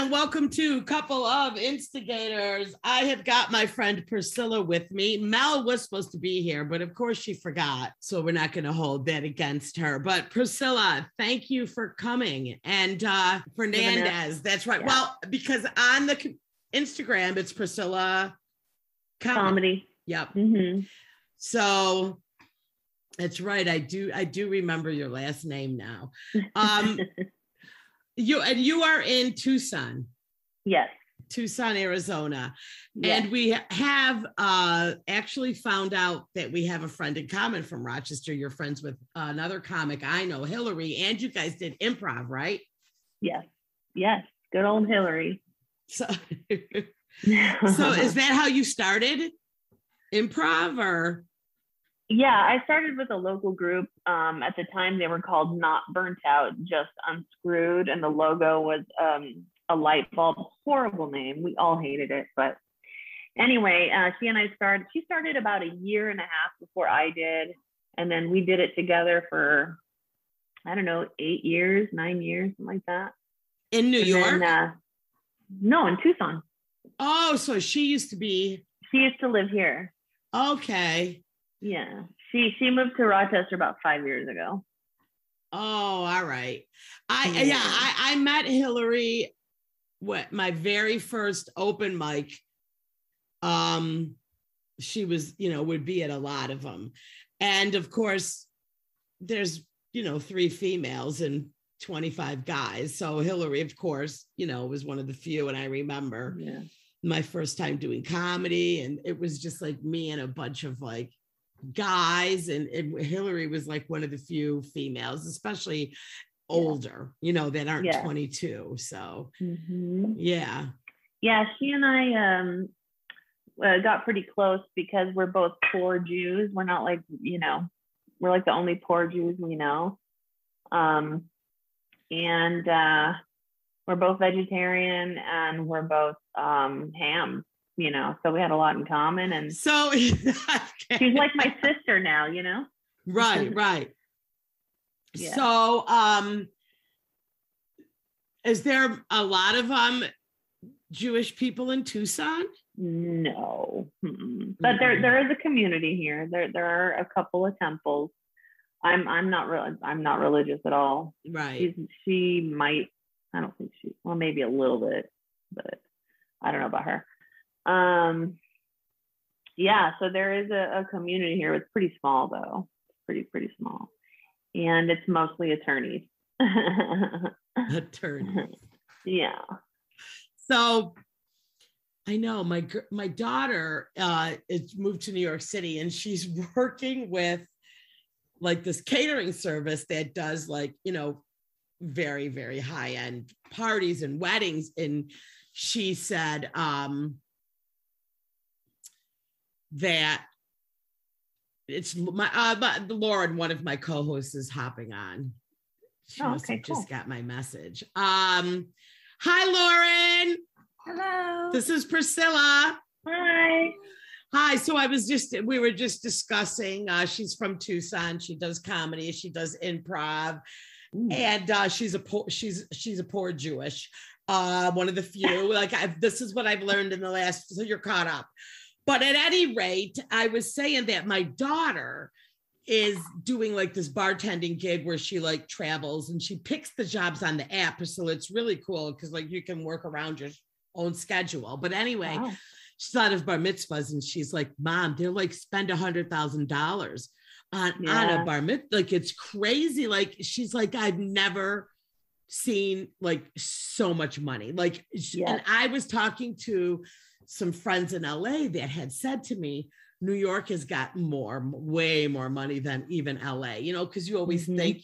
and welcome to Couple of Instigators. I have got my friend Priscilla with me. Mel was supposed to be here, but of course she forgot, so we're not going to hold that against her. But Priscilla, thank you for coming. And Fernandez, that's right. Yeah. Well, because on the Instagram, it's Priscilla Comedy. Yep. Mm-hmm. So that's right. I do remember your last name now. You are in Tucson. Yes. Tucson, Arizona. Yes. And we have actually found out that we have a friend in common from Rochester. You're friends with another comic I know, Hillary, and you guys did improv, right? Yes. Yes. Good old Hillary. So is that how you started improv or? Yeah, I started with a local group. At the time, they were called Not Burnt Out, Just Unscrewed. And the logo was a light bulb. Horrible name. We all hated it. But anyway, she started about a year and a half before I did. And then we did it together for, I don't know, 9 years, something like that. In New York? No, in Tucson. Oh, so she used to live here. Okay. Yeah, she moved to Rochester about 5 years ago. Oh, all right. I met Hillary my very first open mic. She was, would be at a lot of them. And of course, there's, 3 females and 25 guys. So Hillary, of course, was one of the few. And I remember my first time doing comedy, and it was just like me and a bunch of like guys, and Hillary was like one of the few females, especially older, that aren't 22. So yeah, she and I got pretty close because we're both poor Jews. We're not like, we're like the only poor Jews we know, and we're both vegetarian, and we're both ham. So we had a lot in common, and so okay. She's like my sister now, Right. Yeah. So, is there a lot of Jewish people in Tucson? No, but there is a community here. There are a couple of temples. I'm not religious at all. Right. She might. I don't think well, maybe a little bit, but I don't know about her. So there is a community here. It's pretty small though. It's pretty small, and it's mostly attorneys. Attorneys. Yeah. So I know my daughter is moved to New York City, and she's working with like this catering service that does like, very, very high end parties and weddings. And she said, that it's Lauren, one of my co-hosts, is hopping on. She must have just got my message. Hi, Lauren. Hello. This is Priscilla. Hi. So we were just discussing, she's from Tucson. She does comedy. She does improv. And she's a poor Jewish, one of the few, this is what I've learned in the last, so you're caught up. But at any rate, I was saying that my daughter is doing like this bartending gig where she like travels and she picks the jobs on the app. So it's really cool because like you can work around your own schedule. But anyway, she's out of bar mitzvahs and she's like, Mom, they're like spend $100,000 on a bar mitzvah. Like it's crazy. Like she's like, I've never seen like so much money. Like, and I was talking to some friends in LA that had said to me, New York has got way more money than even LA, because you always think,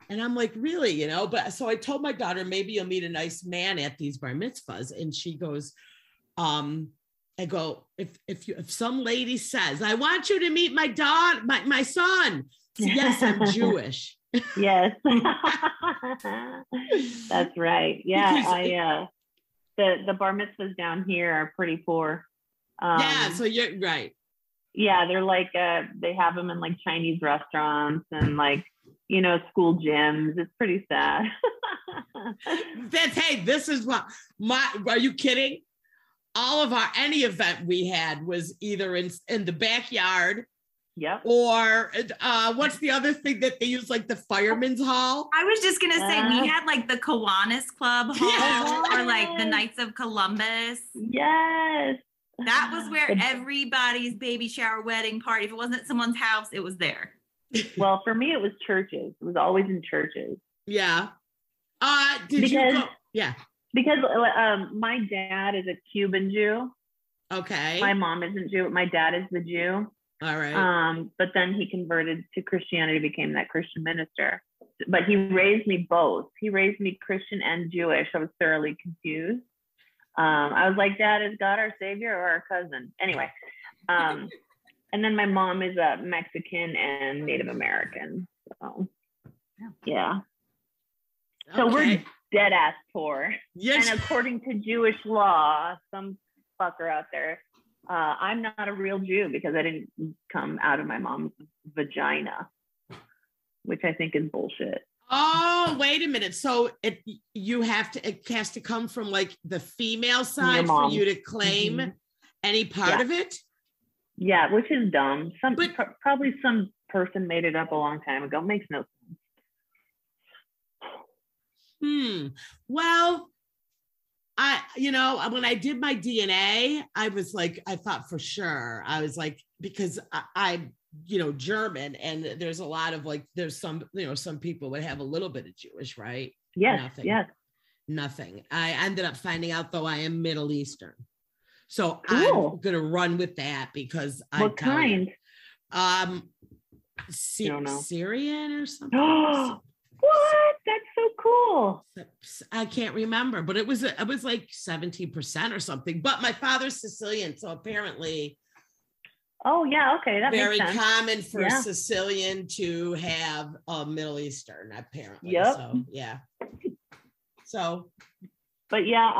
and I'm like, really, but so I told my daughter, maybe you'll meet a nice man at these bar mitzvahs. And she goes, I go, if some lady says, I want you to meet my daughter, my son. So, yes, I'm Jewish. Yes. That's right. Yeah. The bar mitzvahs down here are pretty poor. So you're right. Yeah, they're like, they have them in like Chinese restaurants and like, school gyms. It's pretty sad. Hey, this is what are you kidding? All of any event we had was either in the backyard. Yep. Or what's the other thing that they use, like the fireman's hall? I was just gonna say we had like the Kiwanis Club hall or like the Knights of Columbus. Yes. That was where everybody's baby shower, wedding party. If it wasn't at someone's house, it was there. Well, for me, it was churches. It was always in churches. Yeah. Did you go? Yeah. Because my dad is a Cuban Jew. Okay. My mom isn't Jew. My dad is the Jew. All right. But then he converted to Christianity, became that Christian minister. But he raised me both. He raised me Christian and Jewish. I was thoroughly confused. I was like, Dad, is God our savior or our cousin? Anyway. And then my mom is a Mexican and Native American. So yeah. So we're dead ass poor. Yes. And according to Jewish law, some fucker out there, I'm not a real Jew because I didn't come out of my mom's vagina, which I think is bullshit. Oh, wait a minute. So it has to come from like the female side for you to claim any part of it? Yeah, which is dumb. Probably some person made it up a long time ago. Makes no sense. Well, when I did my DNA, I was like, I thought for sure. I was like, because I'm German, and there's a lot of like, there's some people would have a little bit of Jewish, right? Yes. Nothing. Yes. Nothing. I ended up finding out though I am Middle Eastern. So cool. I'm gonna run with that because what kind? Syrian or something. What? That's so cool. I can't remember, but it was like 17% or something. But my father's Sicilian, so apparently. Oh yeah, okay, that very makes sense. Common for a Sicilian to have a Middle Eastern, apparently. Yep. So yeah. So. But yeah,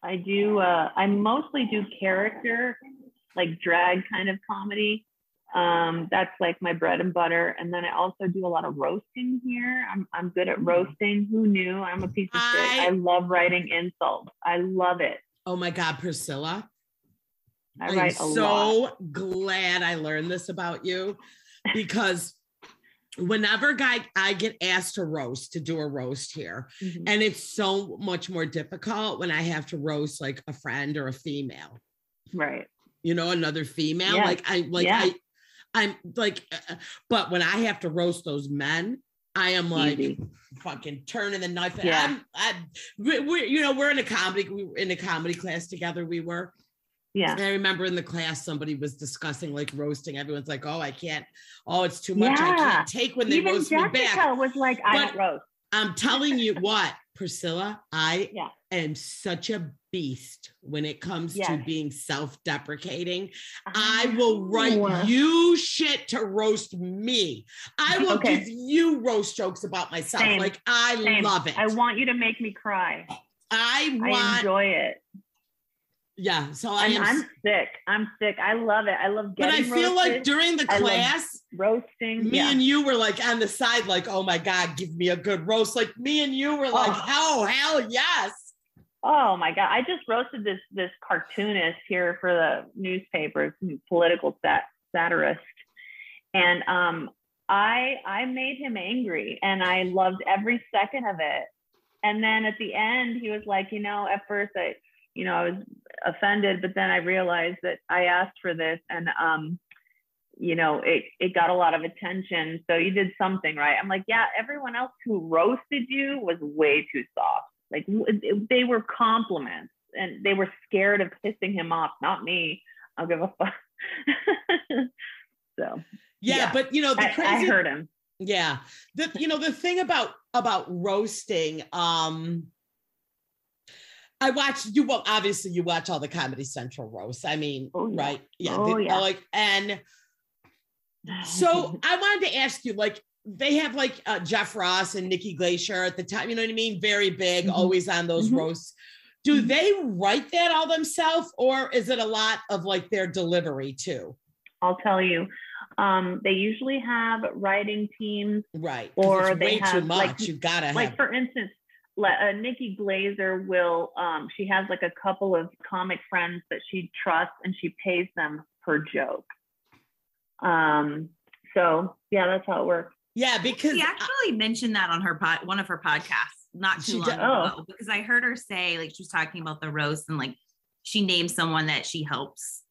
I do. I mostly do character, like drag kind of comedy. That's like my bread and butter. And then I also do a lot of roasting here. I'm good at roasting. Who knew? I'm a piece of shit. I love writing insults. I love it. Oh my God, Priscilla. I'm so glad I learned this about you, because whenever I get asked to do a roast here, and it's so much more difficult when I have to roast like a friend or a female. Right. Another female. Yeah. I'm like, but when I have to roast those men, I am like fucking turning the knife. Yeah. We're in a comedy class together. We were. Yeah. And I remember in the class, somebody was discussing like roasting. Everyone's like, oh, I can't. Oh, it's too much. I can't take when they roast me back. Jessica was like, I don't roast. I'm telling you what, Priscilla, I am such a beast when it comes to being self-deprecating. I will write you shit to roast me. I will give you roast jokes about myself. Same. Like, I love it. I want you to make me cry. I enjoy it. Yeah, so I'm sick. I love it. I love getting But I feel roasted. like during the class, roasting, me and you were like on the side, like, oh my God, give me a good roast. Like me and you were like, oh, hell yes. Oh my God. I just roasted this cartoonist here for the newspaper, political satirist. And I made him angry, and I loved every second of it. And then at the end, he was like, at first I was offended, but then I realized that I asked for this, and it got a lot of attention. So you did something right. I'm like, yeah, everyone else who roasted you was way too soft. Like they were compliments, and they were scared of pissing him off, not me. I'll give a fuck. So yeah, but I heard him. Yeah. The thing about roasting, I watched you. Well, obviously you watch all the Comedy Central roasts. I mean, right. Yeah. And so I wanted to ask you, like, they have like Jeff Ross and Nikki Glacier at the time, you know what I mean? Very big, always on those roasts. Do they write that all themselves, or is it a lot of like their delivery too? I'll tell you, They usually have writing teams, right? Or it's they way have too much. You gotta have, like for instance, Nikki Glazer will. She has like a couple of comic friends that she trusts, and she pays them per joke. So yeah, that's how it works. Yeah, because she actually mentioned that on her one of her podcasts not too long ago, because I heard her say, like, she was talking about the roast, and like she named someone that she helps,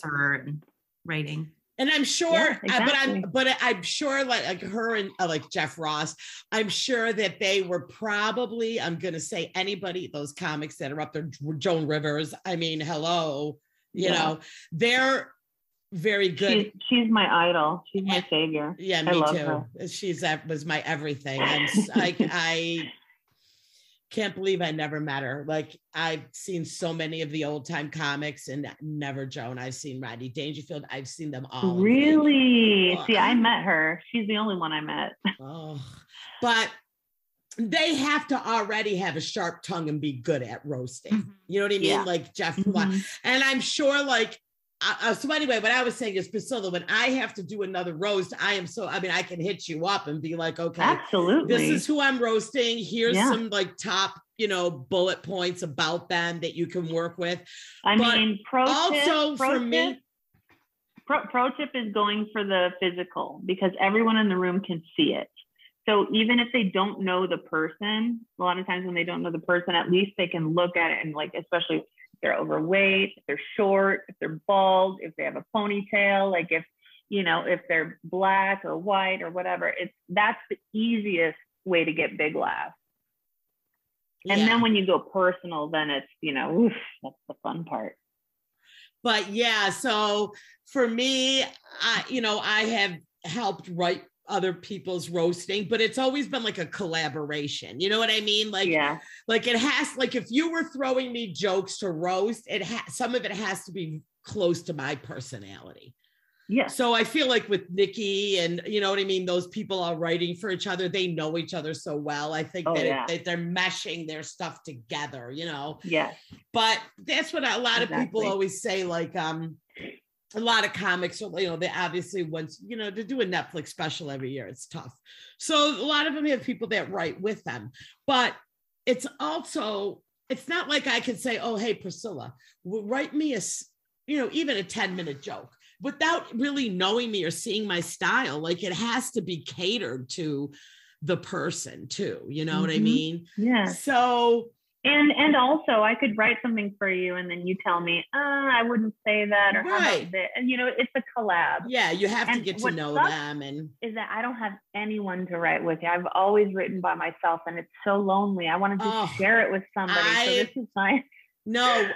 her in writing. And I'm sure, yeah, exactly. but I'm sure like her and like Jeff Ross, I'm sure that they were probably, I'm going to say anybody, those comics that are up there, Joan Rivers, I mean, hello, you know, they're very good. She's my idol. She's my savior. Yeah, me too. Her. Was my everything. I can't believe I never met her. Like, I've seen so many of the old time comics and never Joan. I've seen Rodney Dangerfield. I've seen them all. Really? See, I met her. She's the only one I met. But they have to already have a sharp tongue and be good at roasting. Mm-hmm. You know what I mean? Yeah. Like Jeff. Mm-hmm. And I'm sure like, so anyway, what I was saying is, Priscilla, when I have to do another roast, I can hit you up and be like, okay, absolutely, this is who I'm roasting. Here's some like top, bullet points about them that you can work with. Pro tip is going for the physical, because everyone in the room can see it. So even if they don't know the person, a lot of times when they don't know the person, at least they can look at it and like, especially they're overweight, if they're short, if they're bald, if they have a ponytail, like if they're black or white or whatever, that's the easiest way to get big laughs. And then when you go personal, then it's, that's the fun part. But yeah, so for me, I have helped write other people's roasting, but it's always been like a collaboration. You know what I mean? Like, like it has, like if you were throwing me jokes to roast, some of it has to be close to my personality. Yeah. So I feel like with Nikki and you know what I mean, those people are writing for each other. They know each other so well. I think that they're meshing their stuff together, Yeah. But that's what a lot of people always say, like, a lot of comics, they obviously to do a Netflix special every year, it's tough. So a lot of them have people that write with them, but it's not like I could say, oh, hey, Priscilla, write me even a 10-minute joke without really knowing me or seeing my style. Like it has to be catered to the person too. You know what I mean? Yeah. So, And also I could write something for you and then you tell me, I wouldn't say that, or how about that? And it's a collab. Yeah, you have to get to know them. And is that I don't have anyone to write with you. I've always written by myself and it's so lonely. I want to just share it with somebody. So this is fine. No,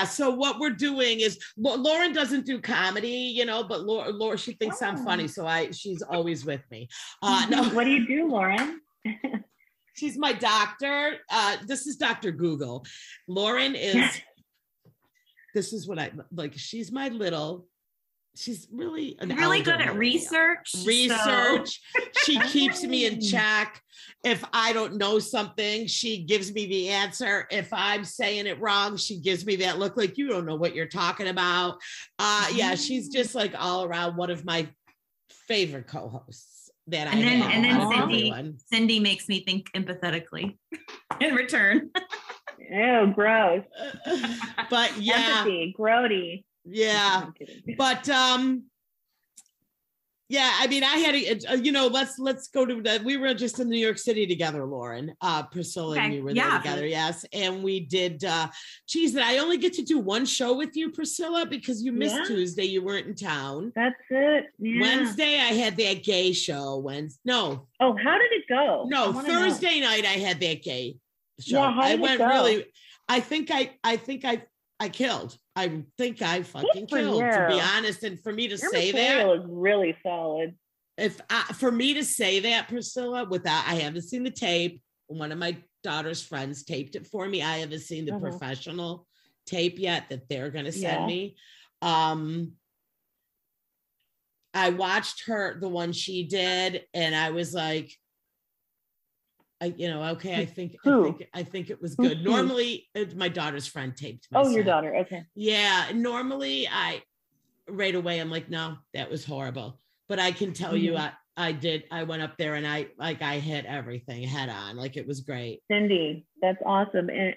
so what we're doing is Lauren doesn't do comedy, but Laura, she thinks I'm funny. So she's always with me. No. What do you do, Lauren? She's my doctor. This is Dr. Google. Lauren this is what I like. She's really good at research. She keeps me in check. If I don't know something, she gives me the answer. If I'm saying it wrong, she gives me that look like you don't know what you're talking about. Yeah, she's just like all around one of my favorite co-hosts. And then Cindy makes me think empathetically in return. Ew, gross. But yeah, empathy, grody. Yeah, but yeah, I mean, I had let's go to that. We were just in New York City together, Lauren, Priscilla and you were there together. Yes. And we did, and I only get to do one show with you, Priscilla, because you missed Tuesday. You weren't in town. That's it. Yeah. Wednesday, I had that gay show. No. Oh, how did it go? No, Thursday night, I had that gay show. Yeah, how did it go? I think I killed. I think I fucking killed, to be honest. And for me to say that was really solid. For me to say that, Priscilla, I haven't seen the tape. One of my daughter's friends taped it for me. I haven't seen the professional tape yet that they're going to send me. I watched the one she did, and I was like, I think it was good. Normally, my daughter's friend taped my set. Your daughter. Okay. Yeah. Normally right away, I'm like, no, that was horrible. But I can tell you, I went up there and I hit everything head on. Like, it was great. Cindy, that's awesome. And